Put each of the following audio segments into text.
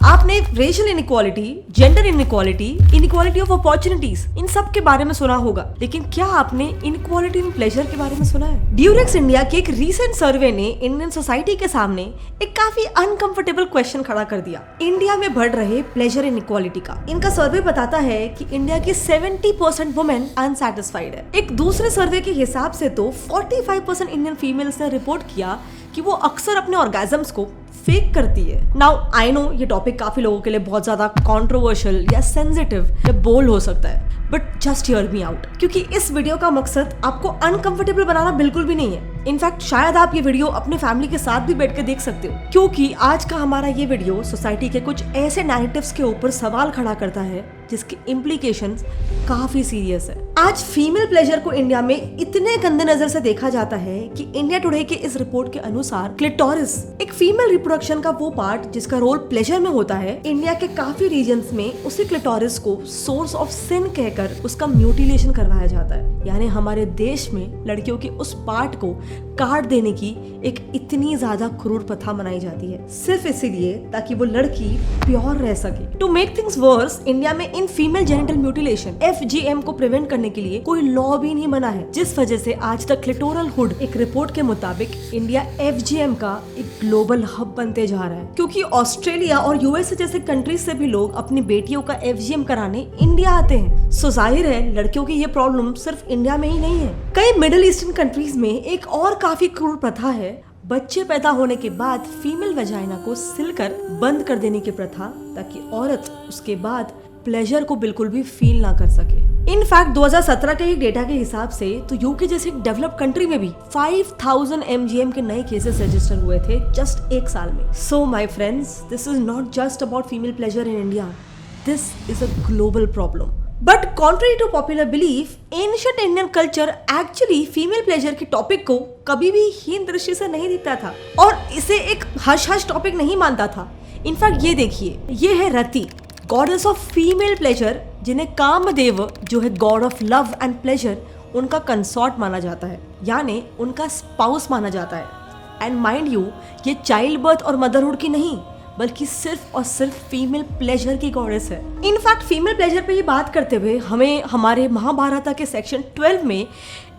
आपने racial inequality, gender inequality, inequality of opportunities, इन सब के बारे में सुना होगा, लेकिन क्या आपने इनइक्वालिटी इन प्लेजर के बारे में सुना है? ड्यूरेक्स इंडिया के एक रीसेंट सर्वे ने इंडियन सोसाइटी के सामने एक काफी अनकंफर्टेबल क्वेश्चन खड़ा कर दिया, इंडिया में बढ़ रहे प्लेजर इनइक्वालिटी का। इनका सर्वे बताता है कि इंडिया की 70% वुमेन अनसैटिस्फाइड है। एक दूसरे सर्वे के हिसाब से तो 45% इंडियन फीमेल्स ने रिपोर्ट किया कि वो अक्सर अपने ऑर्गेजम्स को फेक करती है। नाउ आई नो ये टॉपिक काफी लोगों के लिए बहुत ज्यादा कंट्रोवर्शियल या सेंसिटिव या बोल्ड हो सकता है, but just hear me out, क्योंकि इस वीडियो का मकसद आपको अनकंफर्टेबल बनाना बिल्कुल भी नहीं है। इनफैक्ट शायद आप ये वीडियो अपने फैमिली के साथ भी बैठ के देख सकते हो, क्योंकि आज का हमारा ये वीडियो सोसाइटी के कुछ ऐसे नैरेटिव्स के ऊपर सवाल खड़ा करता है जिसके इम्प्लीकेशंस काफी सीरियस है। आज फीमेल प्लेजर को इंडिया में इतने गंदे नजर से देखा जाता है कि इंडिया टुडे के इस रिपोर्ट के अनुसार क्लिटोरिस, एक फीमेल रिप्रोडक्शन का वो पार्ट जिसका रोल प्लेजर में होता है, इंडिया के काफी रीजन्स में उसी क्लिटोरिस को सोर्स ऑफ सिन कहकर उसका म्यूटिलेशन करवाया जाता है। यानी हमारे देश में लड़कियों के उस पार्ट को काट देने की एक इतनी ज्यादा क्रूर प्रथा मनाई जाती है, सिर्फ इसीलिए ताकि वो लड़की प्योर रह सके। To make things worse, India में इन फीमेल जेनिटल म्यूटिलेशन FGM को प्रिवेंट करने के लिए कोई लॉ भी नहीं बना है, जिस वजह से आज तक क्लिटोरल हुड, एक रिपोर्ट के मुताबिक इंडिया FGM का एक ग्लोबल हब बनते जा रहा है, क्योंकि ऑस्ट्रेलिया और USA जैसे कंट्रीज से भी लोग अपनी बेटियों का FGM कराने इंडिया आते हैं। सो जाहिर है लड़कियों की ये प्रॉब्लम सिर्फ इंडिया में ही नहीं है। कई मिडिल ईस्टर्न कंट्रीज में एक और काफी क्रूर प्रथा है, बच्चे पैदा होने के बाद फीमेल वजाइना को सिलकर बंद कर देने की प्रथा, ताकि औरत उसके बाद प्लेजर को बिल्कुल भी फील ना कर सके। इनफैक्ट 2017 के एक डेटा के हिसाब से तो यूके जैसे एक डेवलप्ड कंट्री में भी 5000 MGM के नए केसेस रजिस्टर हुए थे जस्ट एक साल में। So my friends, this is not just about female pleasure in India, this is a global problem. But contrary to popular belief, ancient Indian culture actually female pleasure के topic को कभी भी हीन दृष्टि से नहीं देखता था और इसे एक हश हश टॉपिक नहीं मानता था। इनफैक्ट ये देखिए, ये है रति, गॉडेस ऑफ फीमेल प्लेजर, जिन्हें कामदेव, जो है God of love and pleasure, उनका कंसॉर्ट माना जाता है, यानी उनका स्पाउस माना जाता है। एंड माइंड यू, ये चाइल्ड बर्थ और मदरहुड की नहीं, बल्कि सिर्फ और सिर्फ फीमेल प्लेजर की गॉडेस है। इनफैक्ट फीमेल प्लेजर पे ये बात करते हुए हमें हमारे महाभारत के सेक्शन 12 में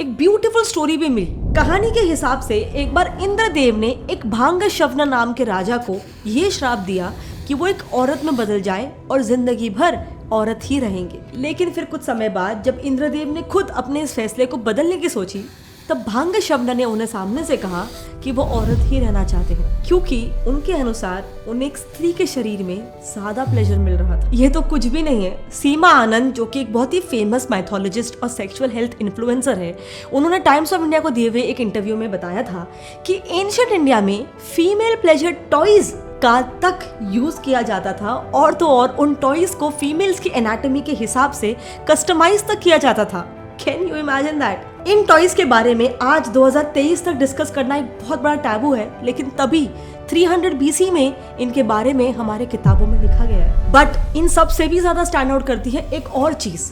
एक ब्यूटीफुल स्टोरी भी मिली। कहानी के हिसाब से एक बार इंद्रदेव ने एक भांगशवना नाम के राजा को ये श्राप दिया कि वो एक औरत में बदल जाए और जिंदगी भर औरत ही रहेंगे। लेकिन फिर कुछ समय बाद जब इंद्रदेव ने खुद अपने इस फैसले को बदलने की सोची, तब भांगशवना ने उन्हें सामने से कहा कि वो औरत ही रहना चाहते हैं, क्योंकि उनके अनुसार उन्हें एक स्त्री के शरीर में ज्यादा प्लेजर मिल रहा था। ये तो कुछ भी नहीं है। सीमा आनंद, जो कि एक बहुत ही फेमस माइथोलॉजिस्ट और सेक्सुअल हेल्थ इन्फ्लुएंसर है, उन्होंने टाइम्स ऑफ इंडिया को दिए हुए एक इंटरव्यू में बताया था कि एंशिएंट इंडिया में फीमेल प्लेजर टॉयज का तक यूज किया जाता था, और तो और उन टॉयज को फीमेल्स की एनाटॉमी के हिसाब से कस्टमाइज तक किया जाता था। Can you imagine that? In toys के बारे में आज 2023 तक डिस्कस करना एक बहुत बड़ा टैबू है, लेकिन तभी 300 BC में इनके बारे में हमारे किताबों में लिखा गया है। बट इन सब से भी ज्यादा स्टैंड आउट करती है एक और चीज,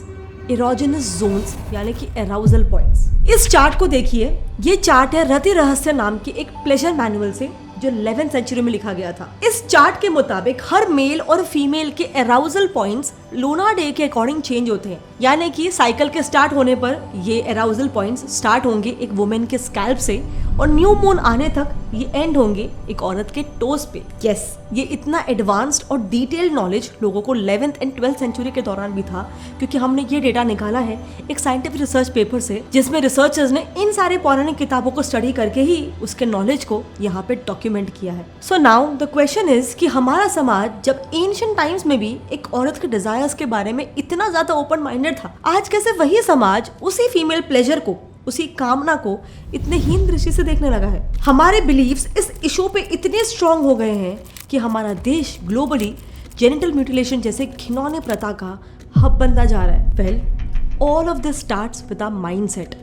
इरोजेनस जोन्स, यानी कि अराउजल पॉइंट्स। इस चार्ट को देखिए, ये चार्ट है रति रहस्य नाम की एक प्लेजर मैनुअल से, जो 11th सेंचुरी में लिखा गया था। इस चार्ट के मुताबिक हर मेल और फीमेल के अराउजल पॉइंट्स लूना डे के अकॉर्डिंग चेंज होते हैं, यानी कि साइकिल के स्टार्ट होने पर ये अराउजल पॉइंट्स स्टार्ट होंगे एक वुमेन के स्कैल्प से, और न्यू मून आने तक ये एंड होंगे एक औरत के टोस पे। यस, ये इतना एडवांस्ड और डिटेल्ड नॉलेज लोगों को 11th एंड 12th सेंचुरी के दौरान भी था, क्योंकि हमने ये डेटा निकाला है एक साइंटिफिक रिसर्च पेपर से, जिसमें रिसर्चर्स ने इन सारे पौराणिक किताबों को स्टडी करके ही उसके नॉलेज को यहाँ पे डॉक्यूमेंट किया है। So now the question is कि हमारा समाज जब एंशिएंट टाइम्स में भी एक औरत के डिजायर्स के बारे में इतना ज्यादा ओपन माइंडेड था, आज कैसे वही समाज उसी फीमेल प्लेजर को, उसी कामना को इतने हीन दृष्टि से देखने लगा है? हमारे बिलीव्स इस इशू पे इतने स्ट्रांग हो गए हैं कि हमारा देश ग्लोबली जेनिटल म्यूटिलेशन जैसे घिनौने प्रथा का हब बनता जा रहा है। Well, all of this starts with a mindset.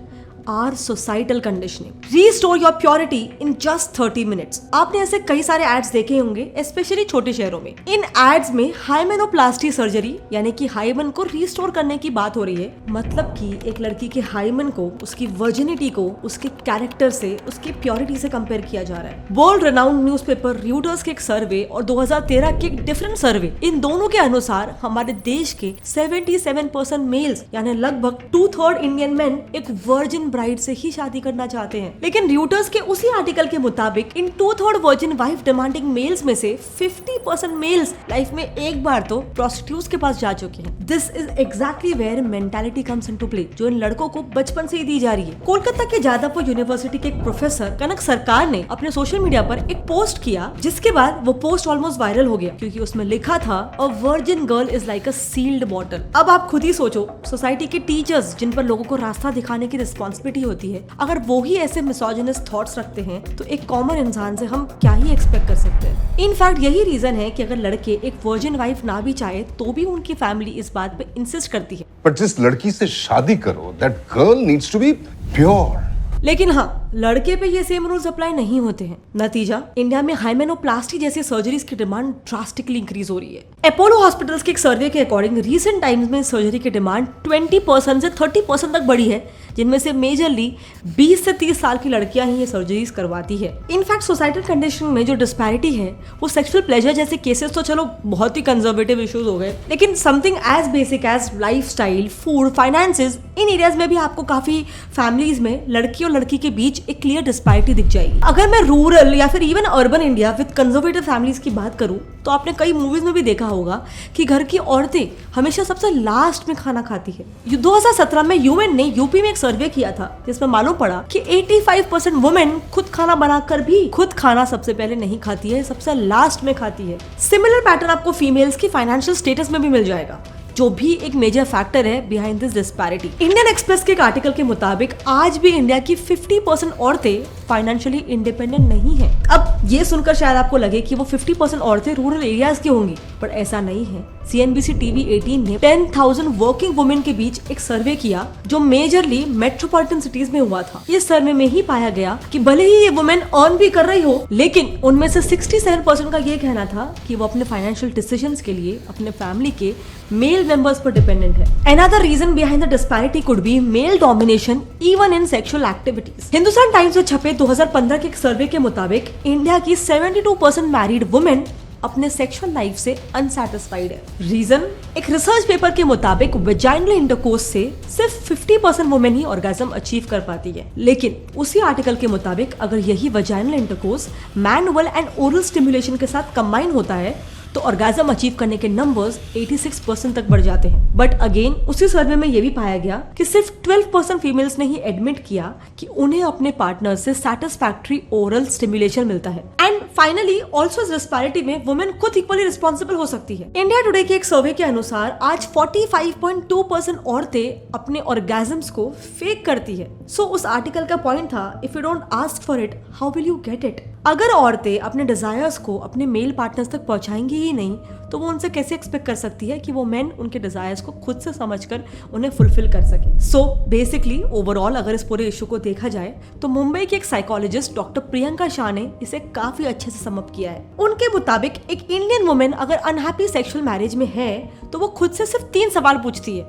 Our societal conditioning. Restore your purity in just 30 minutes. आपने ऐसे कई सारे एड्स देखे होंगे, स्पेशली छोटे शहरों में। इन एड्स में हाइमेनोप्लास्टी सर्जरी यानी कि हाइमन को रिस्टोर करने की बात हो रही है। मतलब कि एक लड़की के हाइमन को, उसकी वर्जिनिटी को, उसके कैरेक्टर से, उसकी प्योरिटी से कंपेयर किया जा रहा है। वर्ल्ड रेनाउंड न्यूज़पेपर रॉयटर्स के एक सर्वे और 2013 के एक डिफरेंट सर्वे, इन दोनों के अनुसार हमारे देश के 77% मेल्स यानी लगभग 2/3 इंडियन मेन एक वर्जिन ब्राइड से ही शादी करना चाहते हैं। लेकिन रॉयटर्स के उसी आर्टिकल के मुताबिक इन 2/3 वर्जिन वाइफ डिमांडिंग मेल्स में से 50% मेल्स लाइफ में एक बार तो प्रोस्टिट्यूट्स के पास जा चुके हैं। This is exactly where mentality comes into play, जो इन लड़कों को बचपन से ही दी जा रही है। कोलकाता के जादवपुर यूनिवर्सिटी के एक प्रोफेसर कनक सरकार ने अपने सोशल मीडिया पर एक पोस्ट किया, जिसके बाद वो पोस्ट ऑलमोस्ट वायरल हो गया, क्योंकि उसमें लिखा था a virgin girl is like a sealed bottle. अब आप खुद ही सोचो, सोसाइटी के टीचर्स जिन पर लोगों को रास्ता दिखाने की रिस्पॉन्सिबिलिटी होती है, अगर वो ही ऐसे मिसोजिनिस्ट थॉट्स रखते हैं तो एक कॉमन इंसान से हम क्या ही एक्सपेक्ट कर सकते हैं। इनफैक्ट यही रीजन है कि अगर लड़के एक वर्जिन वाइफ ना भी चाहे तो भी उनकी फैमिली इस बात पे इंसिस्ट करती है। बट जिस लड़की से शादी करो, that girl needs to be pure. लेकिन हाँ, लड़के पे ये सेम रूल्स अप्लाई नहीं होते हैं। नतीजा, इंडिया में हाइमेनोप्लास्टी जैसी सर्जरीज की डिमांड ड्रास्टिकली इंक्रीज हो रही है। अपोलो हॉस्पिटल्स के एक सर्वे के अकॉर्डिंग रीसेंट टाइम्स में सर्जरी की डिमांड 20% से 30% तक बढ़ी है, जिनमें से मेजरली 20 से 30 साल की लड़कियां ही ये सर्जरीज करवाती है। इनफैक्ट सोसाइटल कंडीशन में जो डिस्पैरिटी है वो सेक्सुअल प्लेजर जैसे केसेस तो चलो बहुत ही कंजर्वेटिव इश्यूज हो गए, लेकिन something as basic as lifestyle, food, finances, इन एरियाज में भी आपको काफी फैमिलीज में लड़की और लड़की के बीच एक क्लियर डिस्पैरिटी दिख जाएगी। अगर मैं रूरल या फिर even urban India with conservative families की बात करूं तो आपने कई मूवीज में भी देखा होगा कि घर की औरतें हमेशा सबसे लास्ट में खाना खाती है। 2017 में यूएन ने यूपी में एक सर्वे किया था, जिसमें मालूम पड़ा कि 85% वुमेन खुद खाना बनाकर भी खुद खाना सबसे पहले नहीं खाती है, सबसे लास्ट में खाती है। सिमिलर पैटर्न आपको फीमेल्स की फाइनेंशियल स्टेटस में भी मिल जाएगा, जो भी एक मेजर फैक्टर है behind this disparity. Indian express के एक आर्टिकल के मुताबिक आज भी इंडिया की 50% औरतें फाइनेंशियली इंडिपेंडेंट नहीं है। अब ये सुनकर शायद आपको लगे कि वो 50% औरतें रूरल एरियाज की होंगी, पर ऐसा नहीं है। CNBC TV 18 ने 10,000 वर्किंग वुमेन के बीच एक सर्वे किया, जो मेजरली मेट्रोपॉलिटन सिटीज में हुआ था। इस सर्वे में ही पाया गया कि भले ही ये वुमेन अर्न भी कर रही हो, लेकिन उनमें से 67% का ये कहना था कि वो अपने फाइनेंशियल डिसीजंस के लिए अपने फैमिली के मेल मेंबर्स पर डिपेंडेंट है। Another reason behind the disparity could be male domination even in sexual activities. Hindustan times में छपे 2015 के एक सर्वे के मुताबिक इंडिया की 72% मैरिड वुमेन अपने सेक्सुअल लाइफ से अनसैटिस्फाइड है। रीजन, एक रिसर्च पेपर के मुताबिक वेजाइनल इंटरकोर्स से सिर्फ 50% वुमेन ही ऑर्गेज्म अचीव कर पाती है। लेकिन उसी आर्टिकल के मुताबिक अगर यही vaginal intercourse manual and oral stimulation के साथ कंबाइन होता है तो ऑर्गेज्म अचीव करने के नंबर्स 86% तक बढ़ जाते हैं। बट अगेन उसी सर्वे में यह भी पाया गया कि सिर्फ 12% फीमेल्स ने ही एडमिट किया कि उन्हें अपने पार्टनर से सैटिस्फैक्टरी ओरल स्टिमुलेशन मिलता है। एंड फाइनली ऑल्सो इस डिस्पैरिटी में वुमेन खुद इक्वली रिस्पॉन्सिबल हो सकती है। इंडिया टुडे के एक सर्वे के अनुसार आज 45.2% औरतें अपने ऑर्गेज्म्स को फेक करती है। सो उस आर्टिकल का पॉइंट था, if you don't ask for it how will you get it. अगर औरतें अपने डिजायर्स को अपने मेल पार्टनर्स तक पहुंचाएंगी ही नहीं, तो वो उनसे कैसे एक्सपेक्ट कर सकती है कि वो मेन उनके डिजायर्स को खुद से समझकर उन्हें फुलफिल कर सके। सो बेसिकली ओवरऑल अगर इस पूरे इशू को देखा जाए तो मुंबई के एक साइकोलॉजिस्ट डॉक्टर प्रियंका शाह ने इसे काफी अच्छे से समअप किया है। उनके मुताबिक एक इंडियन वुमेन अगर अनहैप्पी सेक्सुअल मैरिज में है तो वो खुद से सिर्फ 3 सवाल पूछती है।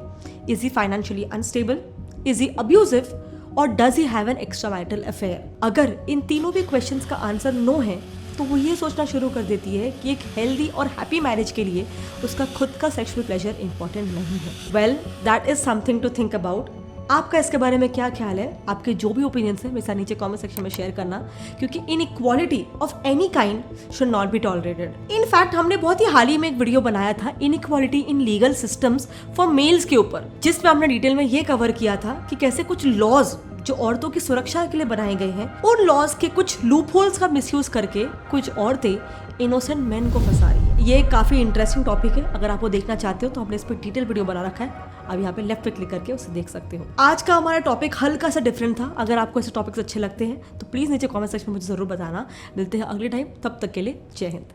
Is he financially unstable, is he abusive और does he have an extramarital affair. अगर इन तीनों भी क्वेश्चंस का आंसर नो है तो वो ये सोचना शुरू कर देती है कि एक हेल्दी और हैप्पी मैरिज के लिए उसका खुद का सेक्सुअल प्लेजर इंपॉर्टेंट नहीं है। Well, that is something to think about. आपका इसके बारे में क्या ख्याल है? आपके जो भी ओपिनियंस है मेरे साथ नीचे कमेंट सेक्शन में शेयर करना, क्योंकि inequality of any kind should not be tolerated. In fact हमने बहुत ही हाल ही में एक वीडियो बनाया था inequality in legal systems for mails के ऊपर, जिसमें हमने डिटेल में ये कवर किया था कि कैसे कुछ लॉज जो औरतों की सुरक्षा के लिए बनाए गए हैं, उन लॉज के कुछ लूप होल्स का मिसयूज करके कुछ औरतें इनोसेंट मेन को फंसा रही है। ये काफी इंटरेस्टिंग टॉपिक है। अगर आप वो देखना चाहते हो तो हमने इस पर डिटेल वीडियो बना रखा है, अब यहाँ पे लेफ्ट पे क्लिक करके उसे देख सकते हो। आज का हमारा टॉपिक हल्का सा डिफरेंट था। अगर आपको ऐसे टॉपिक्स अच्छे लगते हैं तो प्लीज नीचे कमेंट सेक्शन में मुझे जरूर बताना। मिलते हैं अगले टाइम, तब तक के लिए जय हिंद।